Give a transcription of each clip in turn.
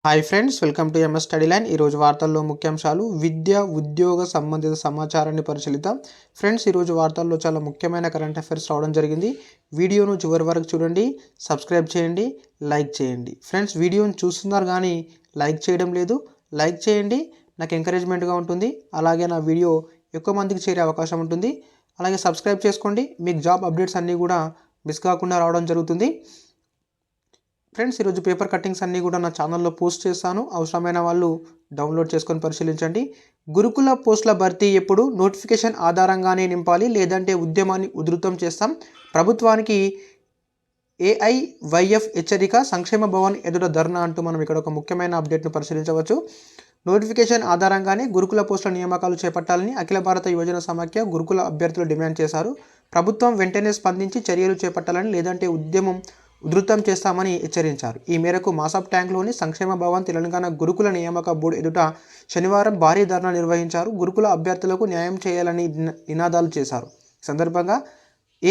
Hi friends, welcome to MS study line. ఈరోజు వార్తల్లో ముఖ్యాంశాలు. విద్య ఉద్యోగ సంబంధిత సమాచారాన్ని పరిశీలిద్దాం. ఫ్రెండ్స్, ఈరోజు వార్తల్లో చాలా ముఖ్యమైన కరెంట్ అఫైర్స్ రావడం జరిగింది. వీడియోను చివరి వరకు చూడండి, సబ్స్క్రైబ్ చేయండి, లైక్ చేయండి. ఫ్రెండ్స్, వీడియోను చూస్తున్నారు కానీ లైక్ చేయడం లేదు. లైక్ చేయండి, నాకు ఎంకరేజ్మెంట్గా ఉంటుంది. అలాగే నా వీడియో ఎక్కువ మందికి చేరే అవకాశం ఉంటుంది. అలాగే సబ్స్క్రైబ్ చేసుకోండి, మీకు జాబ్ అప్డేట్స్ అన్నీ కూడా మిస్ కాకుండా రావడం జరుగుతుంది. ఫ్రెండ్స్, ఈరోజు పేపర్ కట్టింగ్స్ అన్నీ కూడా నా ఛానల్లో పోస్ట్ చేస్తాను. అవసరమైన వాళ్ళు డౌన్లోడ్ చేసుకొని పరిశీలించండి. గురుకుల పోస్టుల భర్తీ ఎప్పుడు? నోటిఫికేషన్ ఆధారంగానే నింపాలి, లేదంటే ఉద్యమాన్ని ఉధృతం చేస్తాం. ప్రభుత్వానికి ఏఐవైఎఫ్ హెచ్చరిక. సంక్షేమ భవన్ ఎదుట ధర్నా అంటూ మనం ఇక్కడ ఒక ముఖ్యమైన అప్డేట్ను పరిశీలించవచ్చు. నోటిఫికేషన్ ఆధారంగానే గురుకుల పోస్టుల నియామకాలు చేపట్టాలని అఖిల భారత యువజన సమాఖ్య గురుకుల అభ్యర్థులు డిమాండ్ చేశారు. ప్రభుత్వం వెంటనే స్పందించి చర్యలు చేపట్టాలని, లేదంటే ఉద్యమం ఉధృతం చేస్తామని హెచ్చరించారు. ఈ మేరకు మాసాబ్ ట్యాంక్లోని సంక్షేమ భవన్ తెలంగాణ గురుకుల నియామక బోర్డు ఎదుట శనివారం భారీ ధర్నా నిర్వహించారు. గురుకుల అభ్యర్థులకు న్యాయం చేయాలని నినాదాలు చేశారు. ఈ సందర్భంగా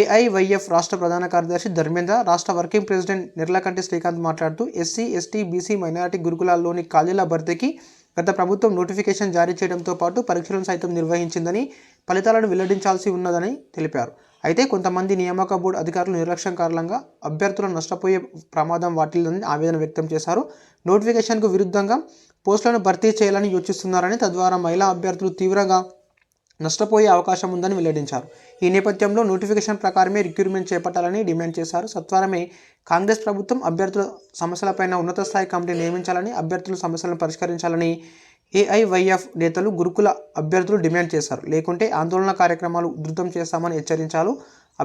ఏఐవైఎఫ్ రాష్ట్ర ప్రధాన కార్యదర్శి ధర్మేంద్ర, రాష్ట్ర వర్కింగ్ ప్రెసిడెంట్ నిర్లకంటి శ్రీకాంత్ మాట్లాడుతూ ఎస్సీ, ఎస్టీ, బీసీ, మైనారిటీ గురుకులాల్లోని ఖాళీల భర్తీకి గత ప్రభుత్వం నోటిఫికేషన్ జారీ చేయడంతో పాటు పరీక్షలను సైతం నిర్వహించిందని, ఫలితాలను వెల్లడించాల్సి ఉన్నదని తెలిపారు. అయితే కొంతమంది నియామక బోర్డు అధికారులు నిర్లక్ష్యం కారణంగా అభ్యర్థులను నష్టపోయే ప్రమాదం వాటిల్లని ఆవేదన వ్యక్తం చేశారు. నోటిఫికేషన్కు విరుద్ధంగా పోస్టులను భర్తీ చేయాలని యోచిస్తున్నారని, తద్వారా మహిళా అభ్యర్థులు తీవ్రంగా నష్టపోయే అవకాశం ఉందని వెల్లడించారు. ఈ నేపథ్యంలో నోటిఫికేషన్ ప్రకారమే రిక్రూట్మెంట్ చేపట్టాలని డిమాండ్ చేశారు. సత్వరమే కాంగ్రెస్ ప్రభుత్వం అభ్యర్థుల సమస్యలపైన ఉన్నత స్థాయి కమిటీ నియమించాలని, అభ్యర్థుల సమస్యలను పరిష్కరించాలని ఏఐవైఎఫ్ నేతలు గురుకుల అభ్యర్థులు డిమాండ్ చేశారు. లేకుంటే ఆందోళన కార్యక్రమాలు ఉధృతం చేస్తామని హెచ్చరించారు.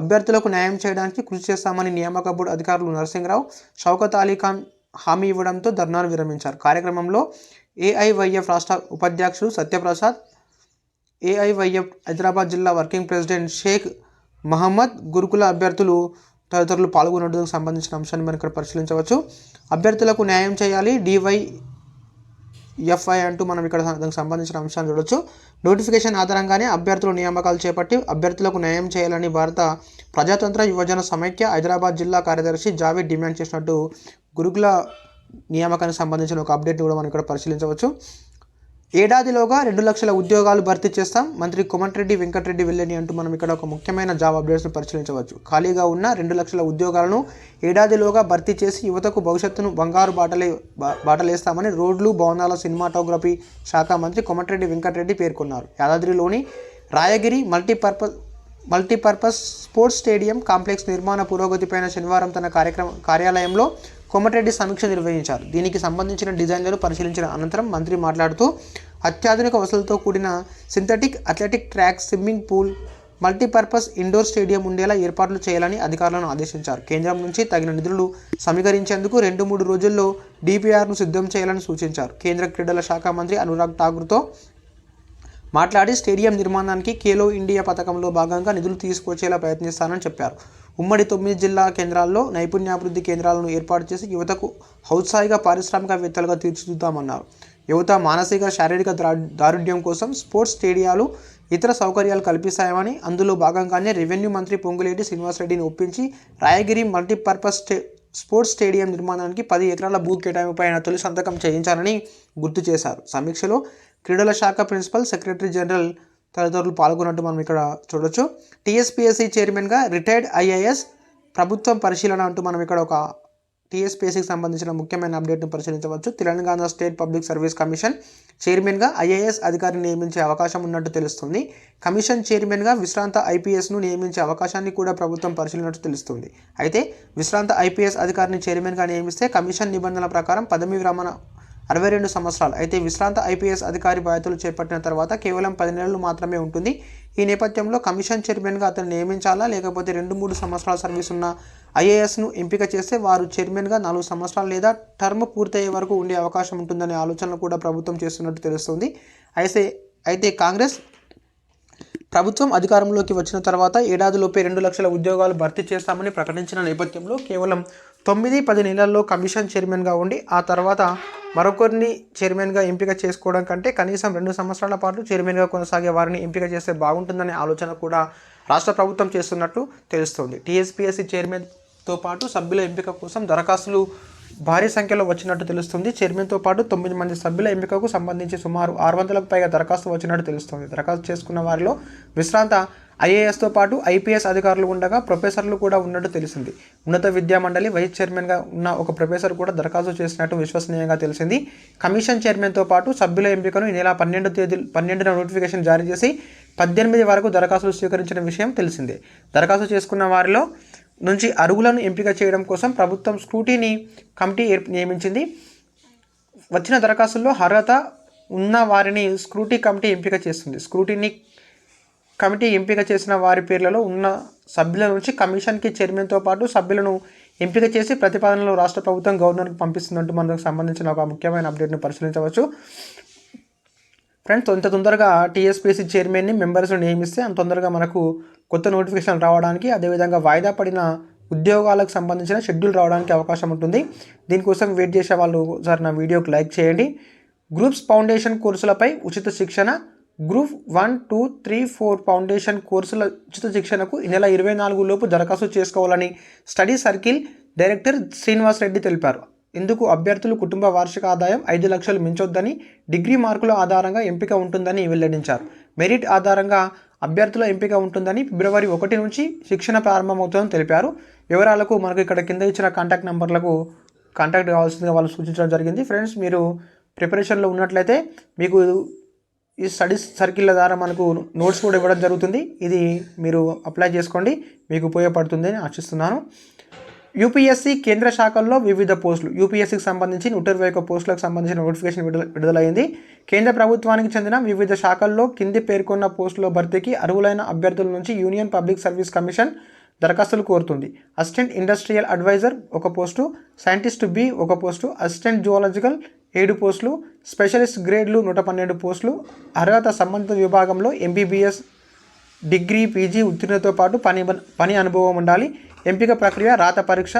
అభ్యర్థులకు న్యాయం చేయడానికి కృషి చేస్తామని నియామక బోర్డు అధికారులు నరసింహరావు, షౌకత్ అలీఖాన్ హామీ ఇవ్వడంతో ధర్నాను విరమించారు. కార్యక్రమంలో ఏఐవైఎఫ్ రాష్ట్ర ఉపాధ్యక్షుడు సత్యప్రసాద్, ఏఐవైఎఫ్ హైదరాబాద్ జిల్లా వర్కింగ్ ప్రెసిడెంట్ షేక్ మహమ్మద్, గురుకుల అభ్యర్థులు తదితరులు పాల్గొనడానికి సంబంధించిన అంశాన్ని మనం ఇక్కడ పరిశీలించవచ్చు. అభ్యర్థులకు న్యాయం చేయాలి, డివైఎఫ్ఐ అంటూ మనం ఇక్కడ దానికి సంబంధించిన అంశాన్ని చూడొచ్చు. నోటిఫికేషన్ ఆధారంగానే అభ్యర్థులు నియామకాలు చేపట్టి అభ్యర్థులకు న్యాయం చేయాలని భారత ప్రజాతంత్ర యువజన సమైక్య హైదరాబాద్ జిల్లా కార్యదర్శి జావేద్ డిమాండ్ చేసినట్టు గురుకుల నియామకానికి సంబంధించిన ఒక అప్డేట్ని కూడా మనం ఇక్కడ పరిశీలించవచ్చు. ఏడాదిలోగా 2 లక్షల ఉద్యోగాలు భర్తీ చేస్తాం, మంత్రి కోమటిరెడ్డి వెంకటరెడ్డి వెల్లడి అంటూ మనం ఇక్కడ ఒక ముఖ్యమైన జాబ్ అప్డేట్స్ని పరిశీలించవచ్చు. ఖాళీగా ఉన్న 2 లక్షల ఉద్యోగాలను ఏడాదిలోగా భర్తీ చేసి యువతకు భవిష్యత్తును బంగారు బాటలేస్తామని రోడ్లు, భవనాల, సినిమాటోగ్రఫీ శాఖ మంత్రి కోమటిరెడ్డి వెంకటరెడ్డి పేర్కొన్నారు. యాదాద్రిలోని Rayagiri multipurpose sports stadium complex నిర్మాణ పురోగతిపైన శనివారం తన కార్యాలయంలో కోమటిరెడ్డి సమీక్ష నిర్వహించారు. దీనికి సంబంధించిన డిజైన్లను పరిశీలించిన అనంతరం మంత్రి మాట్లాడుతూ అత్యాధునిక వసతులతో కూడిన synthetic athletic track, swimming pool, multipurpose indoor stadium ఉండేలా ఏర్పాట్లు చేయాలని అధికారులను ఆదేశించారు. కేంద్రం నుంచి తగిన నిధులు సమీకరించేందుకు 2-3 రోజుల్లో డిపిఆర్ను సిద్ధం చేయాలని సూచించారు. కేంద్ర క్రీడల శాఖ మంత్రి అనురాగ్ ఠాకూర్తో మాట్లాడి స్టేడియం నిర్మాణానికి ఖేలో ఇండియా పథకంలో భాగంగా నిధులు తీసుకొచ్చేలా ప్రయత్నిస్తానని చెప్పారు. ఉమ్మడి 9 జిల్లా కేంద్రాల్లో నైపుణ్యాభివృద్ధి కేంద్రాలను ఏర్పాటు చేసి యువతకు ఔత్సాహిక పారిశ్రామికవేత్తలుగా తీర్చిదిద్దామన్నారు. యువత మానసిక, శారీరక దారుఢ్యం కోసం స్పోర్ట్స్ స్టేడియాలు, ఇతర సౌకర్యాలు కల్పిస్తామని, అందులో భాగంగానే రెవెన్యూ మంత్రి పొంగులేటి శ్రీనివాసరెడ్డిని ఒప్పించి రాయగిరి మల్టీపర్పస్ స్పోర్ట్స్ స్టేడియం నిర్మాణానికి 10 ఎకరాల భూ కేటాయింపుపై తొలి సంతకం చేయించాలని గుర్తు చేశారు. సమీక్షలో క్రీడల శాఖ ప్రిన్సిపల్ సెక్రటరీ జనరల్ తదితరులు పాల్గొన్నట్టు మనం ఇక్కడ చూడొచ్చు. టీఎస్పీఎస్సీ చైర్మన్గా రిటైర్డ్ ఐఏఎస్ ప్రభుత్వం పరిశీలన అంటూ మనం ఇక్కడ ఒక టీఎస్పీఎస్సీకి సంబంధించిన ముఖ్యమైన అప్డేట్ను పరిశీలించవచ్చు. Telangana state public service commission చైర్మన్గా ఐఏఎస్ అధికారిని నియమించే అవకాశం ఉన్నట్టు తెలుస్తుంది. కమిషన్ చైర్మన్గా విశ్రాంత ఐపీఎస్ను నియమించే అవకాశాన్ని కూడా ప్రభుత్వం పరిశీలినట్టు తెలుస్తుంది. అయితే విశ్రాంత ఐపీఎస్ అధికారిని చైర్మన్గా నియమిస్తే కమిషన్ నిబంధనల ప్రకారం పదవీ విరమణ 62 సంవత్సరాలు. అయితే విశ్రాంత ఐపీఎస్ అధికారి బాధ్యతలు చేపట్టిన తర్వాత కేవలం 10 నెలలు మాత్రమే ఉంటుంది. ఈ నేపథ్యంలో కమిషన్ చైర్మన్గా అతను నియమించాలా, లేకపోతే 2-3 సంవత్సరాల సర్వీస్ ఉన్న ఐఏఎస్ను ఎంపిక చేస్తే వారు చైర్మన్గా 4 సంవత్సరాలు లేదా టర్మ్ పూర్తయ్యే వరకు ఉండే అవకాశం ఉంటుందనే ఆలోచనలు కూడా ప్రభుత్వం చేస్తున్నట్టు తెలుస్తుంది. అయితే కాంగ్రెస్ ప్రభుత్వం అధికారంలోకి వచ్చిన తర్వాత ఏడాదిలోపే 2 లక్షల ఉద్యోగాలు భర్తీ చేస్తామని ప్రకటించిన నేపథ్యంలో కేవలం 9-10 నెలల్లో కమిషన్ చైర్మన్గా ఉండి ఆ తర్వాత మరొకరిని చైర్మన్గా ఎంపిక చేసుకోవడం కంటే కనీసం 2 సంవత్సరాల పాటు చైర్మన్గా కొనసాగే వారిని ఎంపిక చేస్తే బాగుంటుందనే ఆలోచన కూడా రాష్ట్ర ప్రభుత్వం చేస్తున్నట్టు తెలుస్తోంది. టీఎస్పీఎస్సీ చైర్మన్తో పాటు సభ్యుల ఎంపిక కోసం దరఖాస్తులు భారీ సంఖ్యలో వచ్చినట్టు తెలుస్తుంది. చైర్మన్తో పాటు 9 మంది సభ్యుల ఎంపికకు సంబంధించి సుమారు 600లకు పైగా దరఖాస్తు వచ్చినట్టు తెలుస్తుంది. దరఖాస్తు చేసుకున్న వారిలో విశ్రాంత ఐఏఎస్తో పాటు ఐపీఎస్ అధికారులు ఉండగా ప్రొఫెసర్లు కూడా ఉన్నట్టు తెలిసింది. ఉన్నత విద్యా మండలి వైస్ చైర్మన్గా ఉన్న ఒక ప్రొఫెసర్ కూడా దరఖాస్తు చేసినట్టు విశ్వసనీయంగా తెలిసింది. కమిషన్ చైర్మన్తో పాటు సభ్యుల ఎంపికను ఈ నెల 12న నోటిఫికేషన్ జారీ చేసి 18 వరకు దరఖాస్తులు స్వీకరించిన విషయం తెలిసిందే. దరఖాస్తు చేసుకున్న వారిలో నుంచి అర్హులను ఎంపిక చేయడం కోసం ప్రభుత్వం స్క్రూటీనీ కమిటీ నియమించింది. వచ్చిన దరఖాస్తుల్లో అర్హత ఉన్న వారిని స్క్రూటీ కమిటీ ఎంపిక చేస్తుంది. స్క్రూటీనీ కమిటీ ఎంపిక చేసిన వారి పేర్లలో ఉన్న సభ్యుల నుంచి కమిషన్కి చైర్మన్తో పాటు సభ్యులను ఎంపిక చేసి ప్రతిపాదనలు రాష్ట్ర ప్రభుత్వం గవర్నర్కి పంపిస్తుందంటూ మనకు సంబంధించిన ఒక ముఖ్యమైన అప్డేట్ను పరిశీలించవచ్చు. ఫ్రెండ్స్, ఎంత తొందరగా టీఎస్పీఎస్సీ చైర్మన్ని మెంబర్స్ను నియమిస్తే అంత తొందరగా మనకు కొత్త నోటిఫికేషన్ రావడానికి, అదేవిధంగా వాయిదా పడిన ఉద్యోగాలకు సంబంధించిన షెడ్యూల్ రావడానికి అవకాశం ఉంటుంది. దీనికోసం వెయిట్ చేసే వాళ్ళు సార్ నా వీడియోకి లైక్ చేయండి. గ్రూప్స్ ఫౌండేషన్ కోర్సులపై ఉచిత శిక్షణ, గ్రూప్ 1, 2, 3, 4 ఫౌండేషన్ కోర్సుల ఉచిత శిక్షణకు ఈ నెల 24 లోపు దరఖాస్తు చేసుకోవాలని study circle director Srinivas Reddy తెలిపారు. ఇందుకు అభ్యర్థులు కుటుంబ వార్షిక ఆదాయం 5 లక్షలు మించొద్దని, డిగ్రీ మార్కుల ఆధారంగా ఎంపిక ఉంటుందని వెల్లడించారు. మెరిట్ ఆధారంగా అభ్యర్థుల ఎంపిక ఉంటుందని, ఫిబ్రవరి 1 నుంచి శిక్షణ ప్రారంభమవుతుందని తెలిపారు. వివరాలకు మనకు ఇక్కడ కింద ఇచ్చిన కాంటాక్ట్ నెంబర్లకు కాంటాక్ట్ కావాల్సిందిగా వాళ్ళు సూచించడం జరిగింది. ఫ్రెండ్స్, మీరు ప్రిపరేషన్లో ఉన్నట్లయితే మీకు ఈ స్టడీస్ సర్కిల్ ద్వారా మనకు నోట్స్ కూడా ఇవ్వడం జరుగుతుంది. ఇది మీరు అప్లై చేసుకోండి, మీకు ఉపయోగపడుతుంది అని ఆశిస్తున్నాను. యూపీఎస్సీ కేంద్ర శాఖల్లో వివిధ పోస్టులు. యూపీఎస్సీకి సంబంధించి 121 పోస్టులకు సంబంధించిన నోటిఫికేషన్ విడుదలైంది. కేంద్ర ప్రభుత్వానికి చెందిన వివిధ శాఖల్లో కింది పేర్కొన్న పోస్టుల భర్తీకి అర్హులైన అభ్యర్థుల నుంచి యూనియన్ పబ్లిక్ సర్వీస్ కమిషన్ దరఖాస్తులు కోరుతుంది. Assistant industrial adviser 1 post, scientist B 1 post, assistant zoological 7 పోస్టులు, స్పెషలిస్ట్ గ్రేడ్లు 112 పోస్టులు. అర్హత సంబంధిత విభాగంలో ఎంబీబీఎస్, డిగ్రీ, పీజీ ఉత్తీర్ణతో పాటు పని అనుభవం ఉండాలి. ఎంపిక ప్రక్రియ రాత పరీక్ష,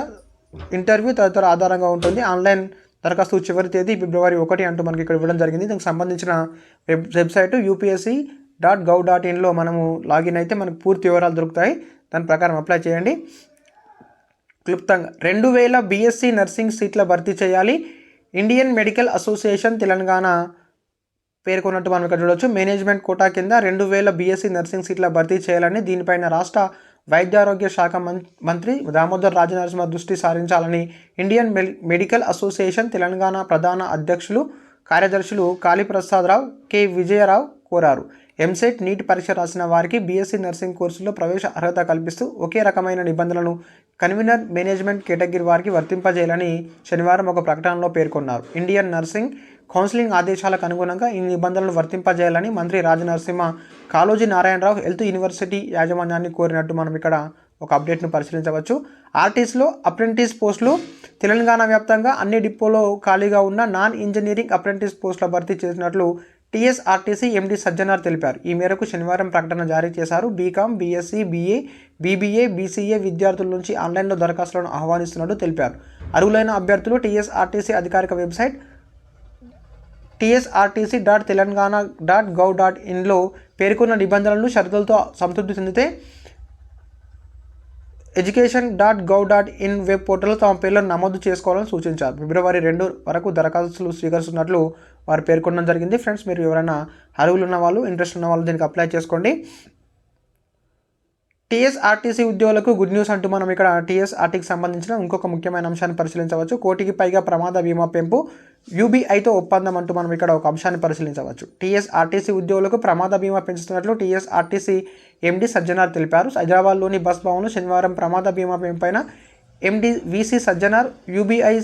ఇంటర్వ్యూ తదితర ఆధారంగా ఉంటుంది. ఆన్లైన్ దరఖాస్తు చివరి తేదీ ఫిబ్రవరి 1 అంటూ మనకి ఇక్కడ ఇవ్వడం జరిగింది. దీనికి సంబంధించిన వెబ్సైటు upsc.gov.inలో మనము లాగిన్ అయితే మనకు పూర్తి వివరాలు దొరుకుతాయి. దాని ప్రకారం అప్లై చేయండి. క్లుప్తంగా 2000 బీఎస్సీ నర్సింగ్ సీట్ల భర్తీ చేయాలి. ఇండియన్ మెడికల్ అసోసియేషన్ తెలంగాణ పేర్కొన్నట్టు మనం ఇక్కడ చూడవచ్చు. మేనేజ్మెంట్ కోటా కింద 2000 బీఎస్సీ నర్సింగ్ సీట్ల భర్తీ చేయాలని, దీనిపైన రాష్ట్ర వైద్యారోగ్య శాఖ మంత్రి దామోదర్ రాజనరసింహ దృష్టి సారించాలని ఇండియన్ మెడికల్ అసోసియేషన్ తెలంగాణ ప్రధాన అధ్యక్షులు కార్యదర్శులు కాళీప్రసాద్ రావు, కె విజయరావు కోరారు. ఎంసెట్, నీట్ పరీక్ష రాసిన వారికి బీఎస్సీ నర్సింగ్ కోర్సులో ప్రవేశ అర్హత కల్పిస్తూ ఒకే రకమైన నిబంధనలను కన్వీనర్ మేనేజ్మెంట్ కేటగిరీ వారికి వర్తింపజేయాలని శనివారం ఒక ప్రకటనలో పేర్కొన్నారు. ఇండియన్ నర్సింగ్ కౌన్సిలింగ్ ఆదేశాలకు అనుగుణంగా ఈ నిబంధనలు వర్తింపజేయాలని మంత్రి రాజనరసింహ కాళోజీ నారాయణరావు హెల్త్ యూనివర్సిటీ యాజమాన్యాన్ని కోరినట్టు మనం ఇక్కడ ఒక అప్డేట్ను పరిశీలించవచ్చు. ఆర్టీసీలో అప్రెంటిస్ పోస్టులు. తెలంగాణ వ్యాప్తంగా అన్ని డిపోలో ఖాళీగా ఉన్న నాన్ ఇంజనీరింగ్ అప్రెంటిస్ పోస్టుల భర్తీ చేసినట్లు టీఎస్ఆర్టీసీ ఎండీ సజ్జనార్ తెలిపారు. ఈ మేరకు శనివారం ప్రకటన జారీ చేశారు. BCom, BSc, BA, BBA, BCA విద్యార్థుల నుంచి ఆన్లైన్లో దరఖాస్తులను ఆహ్వానిస్తున్నట్టు తెలిపారు. అర్హులైన అభ్యర్థులు టీఎస్ఆర్టీసీ అధికారిక వెబ్సైట్ tsrtc.telangana.gov.inలో పేర్కొన్న నిబంధనలను షరతులతో సంతృప్తి చెందితే education.gov.in వెబ్ పోర్టల్లో తమ పేర్లను నమోదు చేసుకోవాలని సూచించారు. ఫిబ్రవరి 2 వరకు దరఖాస్తులు స్వీకరిస్తున్నట్లు వారు పేర్కొనడం జరిగింది. ఫ్రెండ్స్, మీరు ఎవరైనా అర్హులు ఉన్న వాళ్ళు, ఇంట్రెస్ట్ ఉన్న వాళ్ళు దీనికి అప్లై చేసుకోండి. టీఎస్ఆర్టీసీ ఉద్యోగులకు గుడ్ న్యూస్ అంటూ మనం ఇక్కడ టీఎస్ఆర్టీకి సంబంధించిన ఇంకొక ముఖ్యమైన అంశాన్ని పరిశీలించవచ్చు. 1 కోటికి పైగా ప్రమాద బీమా పెంపు, యూబీఐతో ఒప్పందం అంటూ మనం ఇక్కడ ఒక అంశాన్ని పరిశీలించవచ్చు. టీఎస్ఆర్టీసీ ఉద్యోగులకు ప్రమాద బీమా పెంచుతున్నట్లు టీఎస్ఆర్టీసీ ఎండీ సజ్జనార్ తెలిపారు. హైదరాబాద్లోని బస్ భవన్లో శనివారం ప్రమాద బీమా పెంపైన MD VC Sajjanar, UBI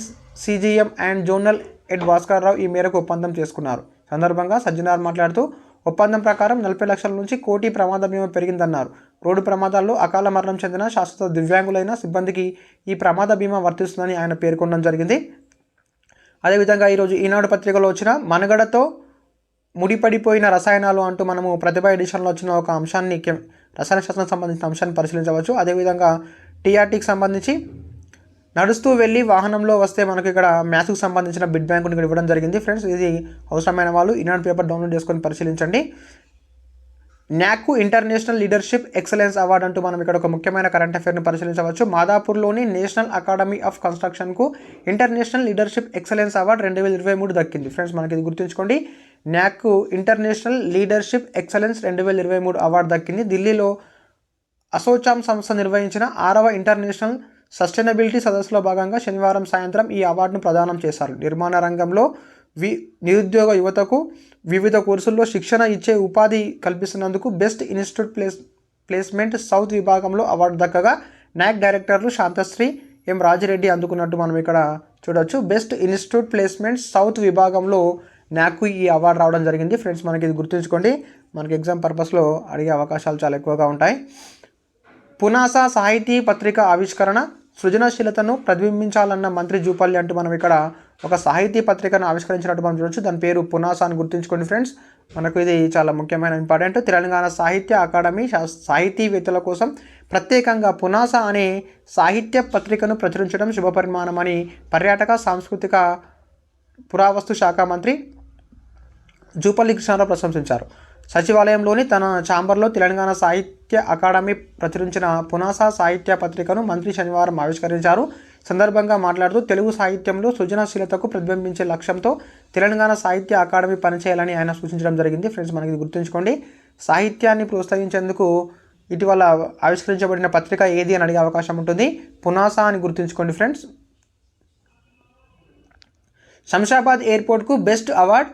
CGM and zonal head Bhaskar Rao ఈ మేరకు ఒప్పందం చేసుకున్నారు. సందర్భంగా సజ్జనార్ మాట్లాడుతూ ఒప్పందం ప్రకారం 40 లక్షల నుంచి 1 కోటి ప్రమాద బీమా పెరిగిందన్నారు. రోడ్డు ప్రమాదాల్లో అకాల మరణం చెందిన శాశ్వత దివ్యాంగులైన సిబ్బందికి ఈ ప్రమాద బీమా వర్తిస్తుందని ఆయన పేర్కొనడం జరిగింది. అదేవిధంగా ఈరోజు ఈనాడు పత్రికలో వచ్చిన మనుగడతో ముడిపడిపోయిన రసాయనాలు అంటూ మనము ప్రతిభ ఎడిషన్లో వచ్చిన ఒక అంశాన్ని, రసాయన శాస్త్రం సంబంధించిన అంశాన్ని పరిశీలించవచ్చు. అదేవిధంగా టీఆర్టీకి సంబంధించి నడుస్తూ వెళ్ళి వాహనంలో వస్తే మనకు ఇక్కడ మ్యాథ్స్కి సంబంధించిన బిడ్ బ్యాంకుని ఇక్కడ ఇవ్వడం జరిగింది. ఫ్రెండ్స్, ఇది అవసరమైన వాళ్ళు ఈనాడు పేపర్ డౌన్లోడ్ చేసుకొని పరిశీలించండి. న్యాకు ఇంటర్నేషనల్ లీడర్షిప్ ఎక్సలెన్స్ అవార్డు అంటూ మనం ఇక్కడ ఒక ముఖ్యమైన కరెంట్ అఫైర్ని పరిశీలించవచ్చు. మాదాపూర్లోని నేషనల్ అకాడమీ ఆఫ్ కన్స్ట్రక్షన్కు ఇంటర్నేషనల్ లీడర్షిప్ ఎక్సలెన్స్ అవార్డు 2023 దక్కింది. ఫ్రెండ్స్ మనకి ఇది గుర్తుంచుకోండి. న్యాకు ఇంటర్నేషనల్ లీడర్షిప్ ఎక్సలెన్స్ 2023 అవార్డు దక్కింది. ఢిల్లీలో అసోచామ్ సంస్థ నిర్వహించిన 6వ ఇంటర్నేషనల్ సస్టైనబిలిటీ సదస్సులో భాగంగా శనివారం సాయంత్రం ఈ అవార్డును ప్రదానం చేశారు. నిర్మాణ రంగంలో నిరుద్యోగ యువతకు వివిధ కోర్సుల్లో శిక్షణ ఇచ్చే ఉపాధి కల్పిస్తున్నందుకు బెస్ట్ ఇన్స్టిట్యూట్ ప్లేస్మెంట్ సౌత్ విభాగంలో అవార్డు దక్కగా న్యాక్ డైరెక్టర్లు శాంతశ్రీ ఎం రాజిరెడ్డి అందుకున్నట్టు మనం ఇక్కడ చూడవచ్చు. బెస్ట్ ఇన్స్టిట్యూట్ ప్లేస్మెంట్ సౌత్ విభాగంలో న్యాక్కు ఈ అవార్డు రావడం జరిగింది. ఫ్రెండ్స్ మనకి ఇది గుర్తుంచుకోండి, మనకి ఎగ్జామ్ పర్పస్లో అడిగే అవకాశాలు చాలా ఎక్కువగా ఉంటాయి. పునాసా సాహితీ పత్రిక ఆవిష్కరణ సృజనశీలతను ప్రతిబింబించాలన్న మంత్రి జూపల్లి అంటూ మనం ఇక్కడ ఒక సాహితీ పత్రికను ఆవిష్కరించినట్టు మనం చూడవచ్చు. దాని పేరు పునాసా అని గుర్తుంచుకోండి ఫ్రెండ్స్, మనకు ఇది చాలా ముఖ్యమైన ఇంపార్టెంట్. తెలంగాణ సాహిత్య అకాడమీ సాహితీవేత్తల కోసం ప్రత్యేకంగా పునాసా అనే సాహిత్య పత్రికను ప్రచురించడం శుభపరిమాణమని పర్యాటక సాంస్కృతిక పురావస్తు శాఖ మంత్రి జూపల్లి కృష్ణారావు ప్రశంసించారు. సచివాలయంలోని తన ఛాంబర్లో తెలంగాణ సాహిత్య అకాడమీ ప్రచురించిన పునాసా సాహిత్య పత్రికను మంత్రి శనివారం ఆవిష్కరించారు. సందర్భంగా మాట్లాడుతూ తెలుగు సాహిత్యంలో సృజనశీలతకు ప్రతిబింబించే లక్ష్యంతో తెలంగాణ సాహిత్య అకాడమీ పనిచేయాలని ఆయన సూచించడం జరిగింది. ఫ్రెండ్స్ మనకి ఇది గుర్తుంచుకోండి, సాహిత్యాన్ని ప్రోత్సహించేందుకు ఇటీవల ఆవిష్కరించబడిన పత్రిక ఏది అని అడిగే అవకాశం ఉంటుంది. పునాసా అని గుర్తుంచుకోండి ఫ్రెండ్స్. శంషాబాద్ ఎయిర్పోర్ట్కు బెస్ట్ అవార్డ్.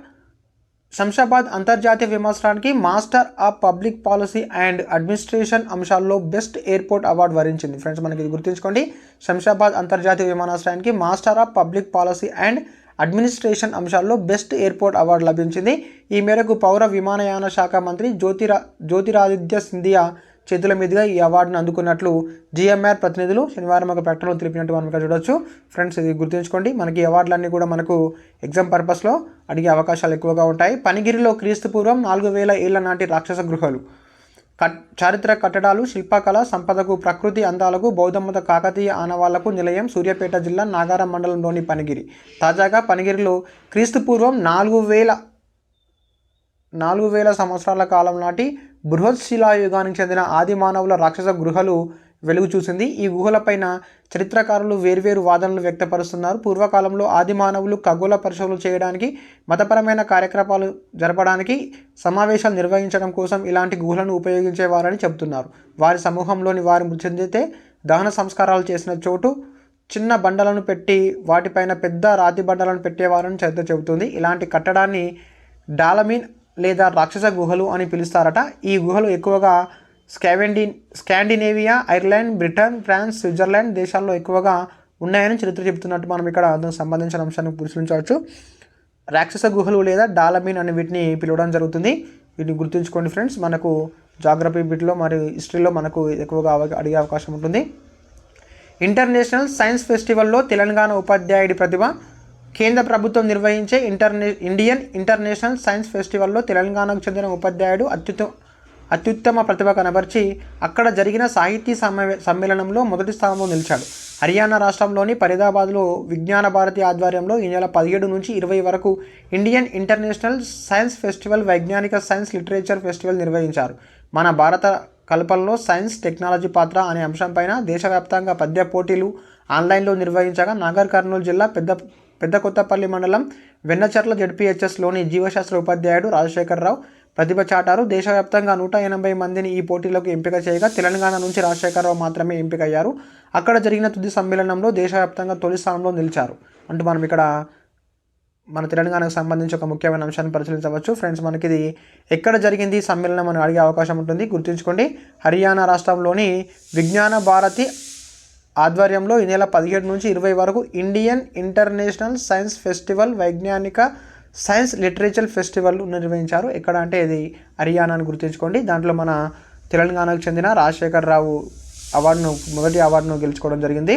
శంషాబాద్ అంతర్జాతీయ విమానాశ్రయానికి master of public policy and administration అంశాల్లో బెస్ట్ ఎయిర్పోర్ట్ అవార్డు వరించింది. ఫ్రెండ్స్ మనకి ఇది గుర్తుంచుకోండి, శంషాబాద్ అంతర్జాతీయ విమానాశ్రయానికి master of public policy and administration అంశాల్లో బెస్ట్ ఎయిర్పోర్ట్ అవార్డు లభించింది. ఈ మేరకు పౌర విమానయాన శాఖ మంత్రి జ్యోతిరాదిత్య సింధియా చేతుల మీదుగా ఈ అవార్డును అందుకున్నట్లు జిఎంఆర్ ప్రతినిధులు శనివారం ఒక ప్రకటనలో తెలిపినట్టు మనం ఇక్కడ చూడవచ్చు. ఫ్రెండ్స్ ఇది గుర్తుంచుకోండి, మనకి ఈ అవార్డులన్నీ కూడా మనకు ఎగ్జామ్ పర్పస్లో అడిగే అవకాశాలు ఎక్కువగా ఉంటాయి. పనిగిరిలో క్రీస్తుపూర్వం 4000 ఏళ్ల నాటి రాక్షస గృహాలు, చారిత్రక కట్టడాలు, శిల్పకళ సంపదకు, ప్రకృతి అందాలకు, బౌద్ధమత కాకతీయ ఆనవాళ్లకు నిలయం సూర్యాపేట జిల్లా నాగారం మండలంలోని పనిగిరి. తాజాగా పనిగిరిలో క్రీస్తుపూర్వం 4000 సంవత్సరాల కాలం నాటి బృహత్శిలాయుగానికి చెందిన ఆది మానవుల రాక్షస గుహలు వెలుగు చూసింది. ఈ గుహలపైన చరిత్రకారులు వేర్వేరు వాదనలు వ్యక్తపరుస్తున్నారు. పూర్వకాలంలో ఆది మానవులు ఖగోళ పరిశోధనలు చేయడానికి, మతపరమైన కార్యక్రమాలు జరపడానికి, సమావేశాలు నిర్వహించడం కోసం ఇలాంటి గుహలను ఉపయోగించేవారని చెబుతున్నారు. వారి సమూహంలోని వారు మృతి చెందితే దహన సంస్కారాలు చేసిన చోటు చిన్న బండలను పెట్టి వాటిపైన పెద్ద రాతి బండలను పెట్టేవారని చరిత్ర చెబుతుంది. ఇలాంటి కట్టడాన్ని డాలమిన్ లేదా రాక్షస గుహలు అని పిలుస్తారట. ఈ గుహలు ఎక్కువగా Scandinavia, Ireland, Britain, France, Switzerland దేశాల్లో ఎక్కువగా ఉన్నాయని చరిత్ర చెబుతున్నట్టు మనం ఇక్కడ అందుకు సంబంధించిన అంశాన్ని పరిశీలించవచ్చు. రాక్షస గుహలు లేదా డాలమిన్ అని వీటిని పిలవడం జరుగుతుంది. వీటిని గుర్తుంచుకోండి ఫ్రెండ్స్, మనకు జాగ్రఫీ బిట్లో మరియు హిస్టరీలో మనకు ఎక్కువగా అడిగే అవకాశం ఉంటుంది. ఇంటర్నేషనల్ సైన్స్ ఫెస్టివల్లో తెలంగాణ ఉపాధ్యాయుడి ప్రతిభ. కేంద్ర ప్రభుత్వం నిర్వహించే ఇండియన్ ఇంటర్నేషనల్ సైన్స్ ఫెస్టివల్లో తెలంగాణకు చెందిన ఉపాధ్యాయుడు అత్యుత్తమ ప్రతిభ కనబర్చి అక్కడ జరిగిన సాహితీ సమ్మేళనంలో మొదటి స్థానంలో నిలిచాడు. హర్యానా రాష్ట్రంలోని ఫరీదాబాద్లో విజ్ఞాన భారతి ఆధ్వర్యంలో ఈ నెల 17 నుంచి 20 వరకు ఇండియన్ ఇంటర్నేషనల్ సైన్స్ ఫెస్టివల్, వైజ్ఞానిక సైన్స్ లిటరేచర్ ఫెస్టివల్ నిర్వహించారు. మన భారత కల్పనలో సైన్స్ టెక్నాలజీ పాత్ర అనే అంశంపైన దేశవ్యాప్తంగా పద్య పోటీలు ఆన్లైన్లో నిర్వహించగా నాగర్ కర్నూలు జిల్లా పెద్ద కొత్తపల్లి మండలం వెన్నచర్ల జెడ్పీహెచ్ఎస్లోని జీవశాస్త్ర ఉపాధ్యాయుడు రాజశేఖరరావు ప్రతిభ చాటారు. దేశవ్యాప్తంగా 180 మందిని ఈ పోటీలకు ఎంపిక చేయగా తెలంగాణ నుంచి రాజశేఖరరావు మాత్రమే ఎంపికయ్యారు. అక్కడ జరిగిన తుది సమ్మేళనంలో దేశవ్యాప్తంగా తొలి స్థానంలో నిలిచారు అంటూ మనం ఇక్కడ మన తెలంగాణకు సంబంధించి ఒక ముఖ్యమైన అంశాన్ని పరిశీలించవచ్చు. ఫ్రెండ్స్ మనకి ఇది ఎక్కడ జరిగింది సమ్మేళనం అని అడిగే అవకాశం ఉంటుంది. గుర్తుంచుకోండి, హర్యానా రాష్ట్రంలోని విజ్ఞాన భారతి ఆధ్వర్యంలో ఈ నెల 17 నుంచి 20 వరకు ఇండియన్ ఇంటర్నేషనల్ సైన్స్ ఫెస్టివల్, వైజ్ఞానిక సైన్స్ లిటరేచర్ ఫెస్టివల్ నిర్వహించారు. ఎక్కడ అంటే ఇది హర్యానా అని గుర్తుంచుకోండి. దాంట్లో మన తెలంగాణకు చెందిన రాజశేఖరరావు మొదటి అవార్డును గెలుచుకోవడం జరిగింది.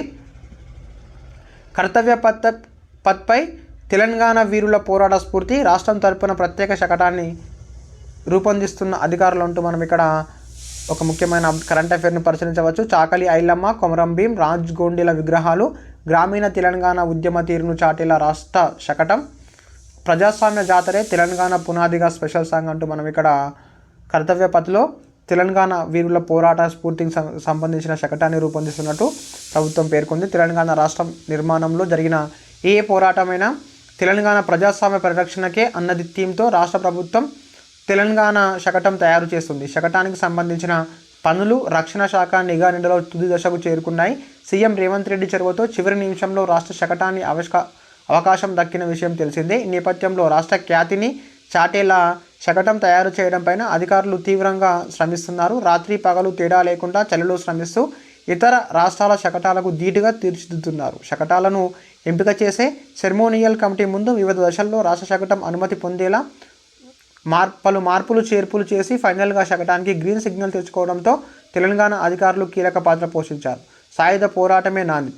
కర్తవ్య పథ్పై తెలంగాణ వీరుల పోరాట స్ఫూర్తి. రాష్ట్రం తరపున ప్రత్యేక శకటాన్ని రూపొందిస్తున్న అధికారులు అంటూ మనం ఇక్కడ ఒక ముఖ్యమైన కరెంట్ అఫైర్ని పరిశీలించవచ్చు. చాకలి ఐలమ్మ, కొమరం భీం, రాజ్ గోండిల విగ్రహాలు గ్రామీణ తెలంగాణ ఉద్యమ తీరును చాటేలా రాష్ట్ర శకటం. ప్రజాస్వామ్య జాతరే తెలంగాణ పునాదిగా స్పెషల్ సాంగ్ అంటూ మనం ఇక్కడ కర్తవ్య పథ్లో తెలంగాణ వీరుల పోరాట స్ఫూర్తికి సంబంధించిన శకటాన్ని రూపొందిస్తున్నట్టు ప్రభుత్వం పేర్కొంది. తెలంగాణ రాష్ట్ర నిర్మాణంలో జరిగిన ఏ పోరాటమైనా తెలంగాణ ప్రజాస్వామ్య పరిరక్షణకే అన్నది థీమ్తో రాష్ట్ర ప్రభుత్వం తెలంగాణ శకటం తయారు చేస్తుంది. శకటానికి సంబంధించిన పనులు రక్షణ శాఖ నిఘా నిండలో తుది దశకు చేరుకున్నాయి. సీఎం రేవంత్ రెడ్డి చొరవతో చివరి నిమిషంలో రాష్ట్ర శకటాన్ని అవకాశం దక్కిన విషయం తెలిసిందే. ఈ నేపథ్యంలో రాష్ట్ర ఖ్యాతిని చాటేలా శకటం తయారు చేయడం పైన అధికారులు తీవ్రంగా శ్రమిస్తున్నారు. రాత్రి పగలు తేడా లేకుండా చలిలో శ్రమిస్తూ ఇతర రాష్ట్రాల శకటాలకు ధీటుగా తీర్చిదిద్దుతున్నారు. శకటాలను ఎంపిక చేసే సెరమోనియల్ కమిటీ ముందు వివిధ దశల్లో రాష్ట్ర శకటం అనుమతి పొందేలా పలు మార్పులు చేర్పులు చేసి ఫైనల్గా శకటానికి గ్రీన్ సిగ్నల్ తెచ్చుకోవడంతో తెలంగాణ అధికారులు కీలక పాత్ర పోషించారు. సాయుధ పోరాటమే నాంది.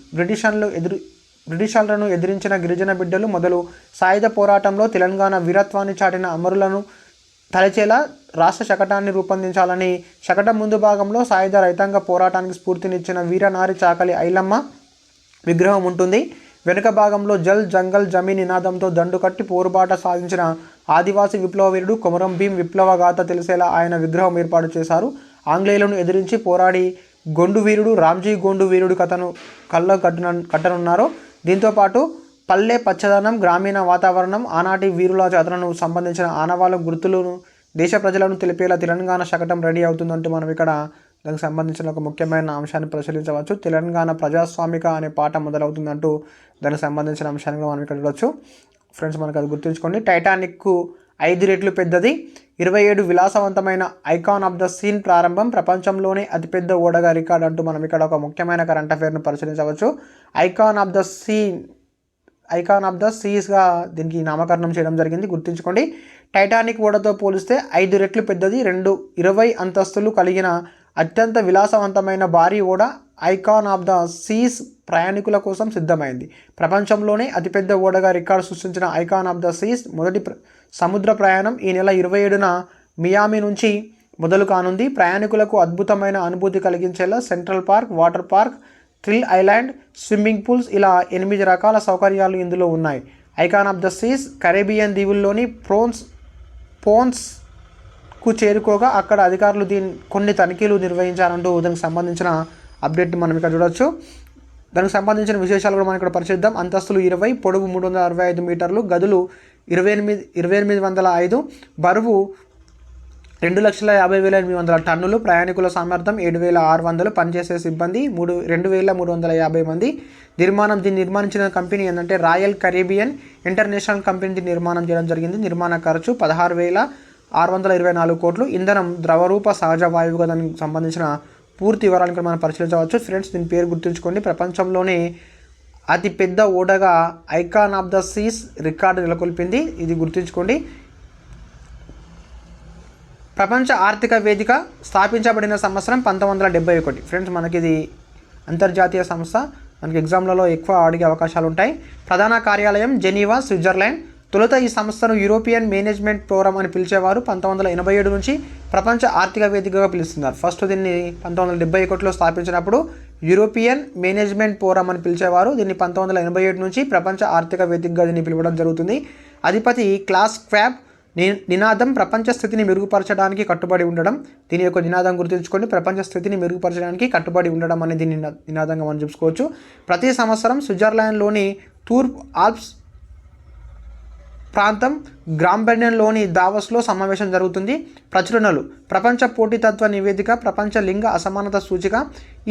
బ్రిటిషర్లను ఎదిరించిన గిరిజన బిడ్డలు మొదలు సాయుధ పోరాటంలో తెలంగాణ వీరత్వాన్ని చాటిన అమరులను తలచేలా రాష్ట్ర శకటాన్ని రూపొందించాలని శకటం ముందు భాగంలో సాయుధ రైతాంగ పోరాటానికి స్ఫూర్తినిచ్చిన వీరనారి చాకలి ఐలమ్మ విగ్రహం ఉంటుంది. వెనుక భాగంలో జల్ జంగల్ జమీన్ నినాదంతో దండు కట్టి పోరుబాట సాధించిన ఆదివాసీ విప్లవ వీరుడు కొమరం భీం విప్లవ గాథ తెలిసేలా ఆయన విగ్రహం ఏర్పాటు చేశారు. ఆంగ్లేయులను ఎదిరించి పోరాడి గొండు వీరుడు రామ్జీ గోండు వీరుడు కథను కట్టనున్నారు. దీంతోపాటు పల్లె పచ్చదనం, గ్రామీణ వాతావరణం, ఆనాటి వీరుల కథలను సంబంధించిన ఆనవాళ్ళ గుర్తులను దేశ ప్రజలను తెలిపేలా తెలంగాణ శకటం రెడీ అవుతుందంటూ మనం ఇక్కడ దానికి సంబంధించిన ఒక ముఖ్యమైన అంశాన్ని పరిశీలించవచ్చు. తెలంగాణ ప్రజాస్వామిక అనే పాట మొదలవుతుందంటూ దానికి సంబంధించిన అంశాన్ని మనం ఇక్కడ చూడవచ్చు. ఫ్రెండ్స్, మనకు అది గుర్తుంచుకోండి. టైటానిక్కు 5 రెట్లు పెద్దది, 27 విలాసవంతమైన ఐకాన్ ఆఫ్ ద సీన్ ప్రారంభం, ప్రపంచంలోనే అతిపెద్ద ఓడగా రికార్డ్ అంటూ మనం ఇక్కడ ఒక ముఖ్యమైన కరెంట్ అఫైర్ను పరిశీలించవచ్చు. ఐకాన్ ఆఫ్ ద సీస్గా దీనికి నామకరణం చేయడం జరిగింది. గుర్తుంచుకోండి, టైటానిక్ ఓడతో పోలిస్తే 5 రెట్లు పెద్దది, 20 అంతస్తులు కలిగిన అత్యంత విలాసవంతమైన భారీ ఓడ ఐకాన్ ఆఫ్ ద సీస్ ప్రయాణికుల కోసం సిద్ధమైంది. ప్రపంచంలోనే అతిపెద్ద ఓడగా రికార్డు సృష్టించిన ఐకాన్ ఆఫ్ ద సీస్ మొదటి సముద్ర ప్రయాణం ఈ నెల 27న మియామి నుంచి మొదలు కానుంది. ప్రయాణికులకు అద్భుతమైన అనుభూతి కలిగించేలా central park, water park, thrill island, swimming pools ఇలా 8 రకాల సౌకర్యాలు ఇందులో ఉన్నాయి. Icon of the Seas Caribbean దీవుల్లోని పోన్స్కు చేరుకోగా అక్కడ అధికారులు కొన్ని తనిఖీలు నిర్వహించారంటూ దానికి సంబంధించిన అప్డేట్ మనం ఇక్కడ చూడవచ్చు. దానికి సంబంధించిన విశేషాలు కూడా మనం ఇక్కడ పరిశీలిద్దాం. అంతస్తులు 20, పొడవు 365 మీటర్లు, గదులు 2805, బరువు 2,50,800 టన్నులు, ప్రయాణికుల సామర్థ్యం 7,600, పనిచేసే సిబ్బంది 2,350 మంది. దీన్ని నిర్మాణించిన కంపెనీ ఏంటంటే రాయల్ కరేబియన్ ఇంటర్నేషనల్ కంపెనీ దీన్ని నిర్మాణం చేయడం జరిగింది. నిర్మాణ ఖర్చు 16,624 కోట్లు. ఇంధనం ద్రవరూప సహజ వాయువుగా దానికి సంబంధించిన పూర్తి వివరాలను కూడా మనం పరిశీలించవచ్చు. ఫ్రెండ్స్, దీని పేరు గుర్తుంచుకోండి. ప్రపంచంలోనే అతి పెద్ద ఓడగా Icon of the Seas record నెలకొల్పింది. ఇది గుర్తుంచుకోండి. ప్రపంచ ఆర్థిక వేదిక స్థాపించబడిన సంవత్సరం 1971. ఫ్రెండ్స్, మనకి ఇది అంతర్జాతీయ సంస్థ. మనకి ఎగ్జామ్లలో ఎక్కువ అడిగే అవకాశాలు ఉంటాయి. ప్రధాన కార్యాలయం జెనీవా, స్విట్జర్లాండ్. తొలుత ఈ సంస్థను యూరోపియన్ మేనేజ్మెంట్ ఫోరం అని పిలిచేవారు. 1987 నుంచి ప్రపంచ ఆర్థిక వేదికగా పిలుస్తున్నారు. ఫస్ట్ దీన్ని 1971లో స్థాపించినప్పుడు యూరోపియన్ మేనేజ్మెంట్ ఫోరం అని పిలిచేవారు. దీన్ని 1987 నుంచి ప్రపంచ ఆర్థిక వేదికగా దీన్ని పిలవడం జరుగుతుంది. అధిపతి క్లాస్ స్వాబ్ నినాదం ప్రపంచ స్థితిని మెరుగుపరచడానికి కట్టుబడి ఉండడం. దీని యొక్క నినాదం గుర్తుంచుకోండి. ప్రపంచ స్థితిని మెరుగుపరచడానికి కట్టుబడి ఉండడం అనేది నినాదంగా మనం చూసుకోవచ్చు. ప్రతి సంవత్సరం స్విట్జర్లాండ్లోని తూర్పు ఆల్ప్స్ ప్రాంతం గ్రాంబెర్నెన్లోని దావోస్లో సమావేశం జరుగుతుంది. ప్రచురణలు: ప్రపంచ పోటీతత్వ నివేదిక, ప్రపంచ లింగ అసమానత సూచిక.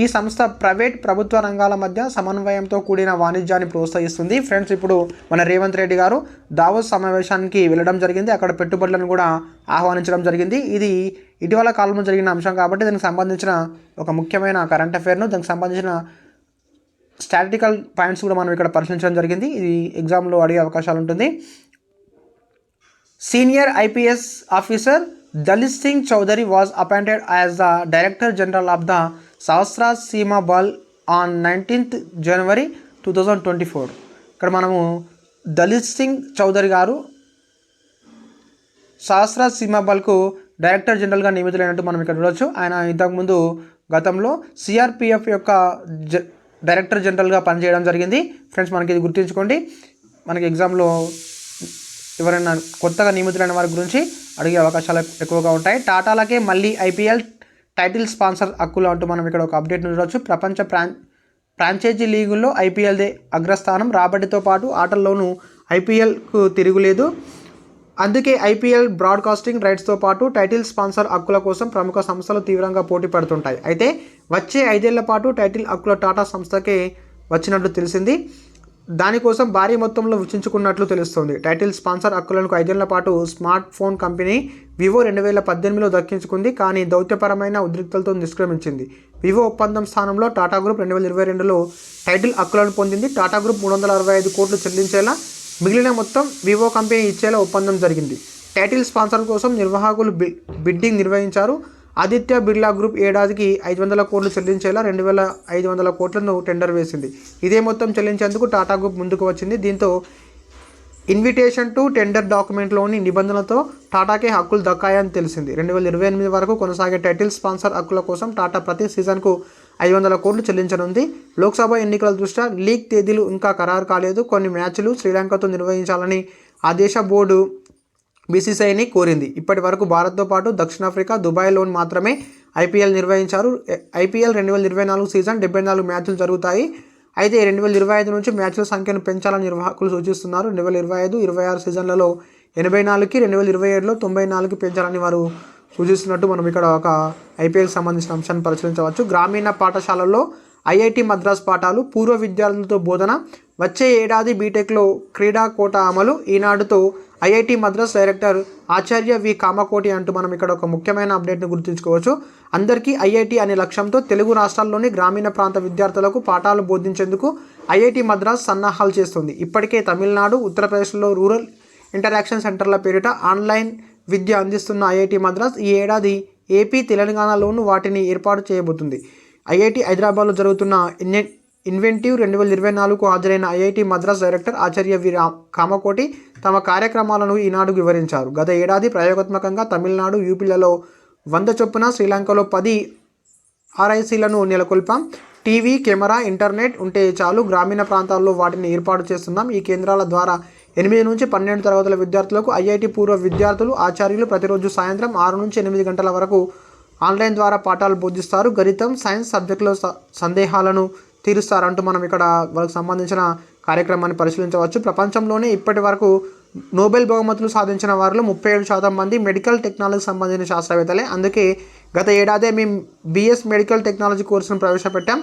ఈ సంస్థ ప్రైవేట్, ప్రభుత్వ రంగాల మధ్య సమన్వయంతో కూడిన వాణిజ్యాన్ని ప్రోత్సహిస్తుంది. ఫ్రెండ్స్, ఇప్పుడు మన రేవంత్ రెడ్డి గారు దావోస్ సమావేశానికి వెళ్ళడం జరిగింది. అక్కడ పెట్టుబడులను కూడా ఆహ్వానించడం జరిగింది. ఇది ఇటీవల కాలంలో జరిగిన అంశం కాబట్టి దానికి సంబంధించిన ఒక ముఖ్యమైన కరెంట్ అఫైర్ను, దానికి సంబంధించిన స్టాటిస్టికల్ పాయింట్స్ కూడా మనం ఇక్కడ పరిశీలించడం జరిగింది. ఇది ఎగ్జామ్లో అడిగే అవకాశాలు ఉంటుంది. Senior IPS officer Dalit Singh Chaudhary was appointed as the Director General of the Sahasra Seema Bal on 19th January 2024. ఇక్కడ మనము దళిత్ సింగ్ చౌదరి గారు సహస్ర సీమా బల్కు డైరెక్టర్ జనరల్గా నియమితులైనట్టు మనం ఇక్కడ చూడవచ్చు. ఆయన ఇంతకుముందు గతంలో సిఆర్పిఎఫ్ యొక్క డైరెక్టర్ జనరల్గా పనిచేయడం జరిగింది. ఫ్రెండ్స్, మనకి ఇది గుర్తుంచుకోండి. మనకి ఎగ్జామ్లో ఎవరైనా కొత్తగా నియమితులైన వారి గురించి అడిగే అవకాశాలు ఎక్కువగా ఉంటాయి. టాటాలకే మళ్ళీ ఐపీఎల్ టైటిల్ స్పాన్సర్ హక్కులు అంటూ మనం ఇక్కడ ఒక అప్డేట్ చూడవచ్చు. ప్రపంచ ఫ్రాంచైజీ లీగుల్లో ఐపీఎల్దే అగ్రస్థానం. రాబడితో పాటు ఆటల్లోనూ ఐపీఎల్కు తిరుగులేదు. అందుకే ఐపీఎల్ బ్రాడ్కాస్టింగ్ రైట్స్తో పాటు టైటిల్ స్పాన్సర్ హక్కుల కోసం ప్రముఖ సంస్థలు తీవ్రంగా పోటీ పడుతుంటాయి. అయితే వచ్చే 5 ఏళ్ల పాటు టైటిల్ హక్కుల టాటా సంస్థకే వచ్చినట్లు తెలిసింది. దానికోసం భారీ మొత్తంలో వెచ్చించుకున్నట్లు తెలుస్తోంది. టైటిల్ స్పాన్సర్ హక్కులను 5 ఏళ్ల పాటు స్మార్ట్ ఫోన్ కంపెనీ వివో 2018లో దక్కించుకుంది. కానీ దౌత్యపరమైన ఉద్రిక్తలతో నిష్క్రమించింది. వివో ఒప్పందం స్థానంలో టాటా గ్రూప్ 2022లో టైటిల్ హక్కులను పొందింది. టాటా గ్రూప్ 365 కోట్లు చెల్లించేలా, మిగిలిన మొత్తం వివో కంపెనీ ఇచ్చేలా ఒప్పందం జరిగింది. టైటిల్ స్పాన్సర్ కోసం నిర్వాహకులు బిడ్డింగ్ నిర్వహించారు. ఆదిత్య బిర్లా గ్రూప్ ఏడాదికి 500 కోట్లు చెల్లించేలా 2500 కోట్లను టెండర్ వేసింది. ఇదే మొత్తం చెల్లించేందుకు టాటా గ్రూప్ ముందుకు వచ్చింది. దీంతో ఇన్విటేషన్ టు టెండర్ డాక్యుమెంట్లోని నిబంధనలతో టాటాకే హక్కులు దక్కాయని తెలిసింది. 2028 వరకు కొనసాగే టైటిల్ స్పాన్సర్ హక్కుల కోసం టాటా ప్రతి సీజన్కు 500 కోట్లు చెల్లించనుంది. లోక్సభ ఎన్నికల దృష్ట్యా లీగ్ తేదీలు ఇంకా ఖరారు కాలేదు. కొన్ని మ్యాచ్లు శ్రీలంకతో నిర్వహించాలని ఆ దేశ బోర్డు బీసీసీఐని కోరింది. ఇప్పటి వరకు భారత్తో పాటు దక్షిణాఫ్రికా, దుబాయ్లో మాత్రమే ఐపీఎల్ నిర్వహించారు. ఐపీఎల్ 2024 సీజన్ 74 మ్యాచ్లు జరుగుతాయి. అయితే 2025 నుంచి మ్యాచ్ల సంఖ్యను పెంచాలని నిర్వాహకులు సూచిస్తున్నారు. 2025-26 సీజన్లలో 84కి, 2027లో 94కి పెంచాలని వారు సూచిస్తున్నట్టు మనం ఇక్కడ ఒక ఐపీఎల్కి సంబంధించిన అంశాన్ని పరిశీలించవచ్చు. గ్రామీణ పాఠశాలల్లో ఐఐటి మద్రాస్ పాఠాలు, పూర్వ విద్యార్థులతో బోధన, వచ్చే ఏడాది బీటెక్లో క్రీడా కోటా అమలు. ఈనాడుతో ఐఐటి మద్రాస్ డైరెక్టర్ ఆచార్య వి కామకోటి అంటూ మనం ఇక్కడ ఒక ముఖ్యమైన అప్డేట్ను గుర్తుంచుకోవచ్చు. అందరికీ ఐఐటి అనే లక్ష్యంతో తెలుగు రాష్ట్రాల్లోని గ్రామీణ ప్రాంత విద్యార్థులకు పాఠాలు బోధించేందుకు ఐఐటి మద్రాస్ సన్నాహాలు చేస్తుంది. ఇప్పటికే తమిళనాడు, ఉత్తరప్రదేశ్లో రూరల్ ఇంటరాక్షన్ సెంటర్ల పేరిట ఆన్లైన్ విద్య అందిస్తున్న ఐఐటి మద్రాస్ ఈ ఏడాది ఏపీ, తెలంగాణలోనూ వాటిని ఏర్పాటు చేయబోతుంది. ఐఐటి హైదరాబాద్లో జరుగుతున్న ఇన్వెంటివ్ 2024కు హాజరైన ఐఐటి మద్రాస్ డైరెక్టర్ ఆచార్య వి కామకోటి తమ కార్యక్రమాలను ఈనాడు వివరించారు. గత ఏడాది ప్రయోగాత్మకంగా తమిళనాడు, యూపీలలో 100 చొప్పున, శ్రీలంకలో 10 ఆర్ఐసీలను నెలకొల్పాం. టీవీ, కెమెరా, ఇంటర్నెట్ ఉంటే చాలు, గ్రామీణ ప్రాంతాల్లో వాటిని ఏర్పాటు చేస్తున్నాం. ఈ కేంద్రాల ద్వారా 8 నుంచి 12 తరగతుల విద్యార్థులకు ఐఐటి పూర్వ విద్యార్థులు, ఆచార్యులు ప్రతిరోజు సాయంత్రం 6 నుంచి 8 గంటల వరకు ఆన్లైన్ ద్వారా పాఠాలు బోధిస్తారు. గణితం, సైన్స్ సబ్జెక్టులో సందేహాలను తీరుస్తారంటూ మనం ఇక్కడ వాళ్ళకి సంబంధించిన కార్యక్రమాన్ని పరిశీలించవచ్చు. ప్రపంచంలోనే ఇప్పటి వరకు నోబెల్ బహుమతులు సాధించిన వారిలో 37% మంది మెడికల్ టెక్నాలజీకి సంబంధించిన శాస్త్రవేత్తలే. అందుకే గత ఏడాదే మేము బిఎస్ మెడికల్ టెక్నాలజీ కోర్సును ప్రవేశపెట్టాం.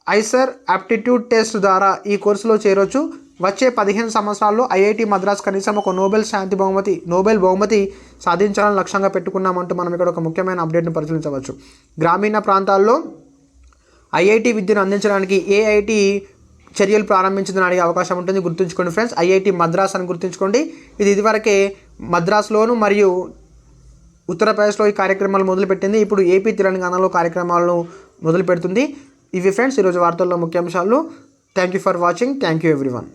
ఐసర్ యాప్టిట్యూడ్ టెస్ట్ ద్వారా ఈ కోర్సులో చేరొచ్చు. వచ్చే 15 సంవత్సరాల్లో ఐఐటి మద్రాస్ కనీసం ఒక నోబెల్ బహుమతి సాధించాలని లక్ష్యంగా పెట్టుకున్నామంటూ మనం ఇక్కడ ఒక ముఖ్యమైన అప్డేట్ను పరిశీలించవచ్చు. గ్రామీణ ప్రాంతాల్లో ఐఐటి విద్యను అందించడానికి ఏఐటి చర్యలు ప్రారంభించిందని అడిగే అవకాశం ఉంటుంది. గుర్తుంచుకోండి ఫ్రెండ్స్, ఐఐటి మద్రాస్ అని గుర్తుంచుకోండి. ఇది ఇదివరకే మద్రాస్లోను మరియు ఉత్తరప్రదేశ్లో ఈ కార్యక్రమాలు మొదలుపెట్టింది. ఇప్పుడు ఏపీ, తెలంగాణలో కార్యక్రమాలను మొదలు పెడుతుంది. ఇవి ఫ్రెండ్స్ ఈరోజు వార్తల్లో ముఖ్యాంశాలు. Thank you for watching. Thank you everyone.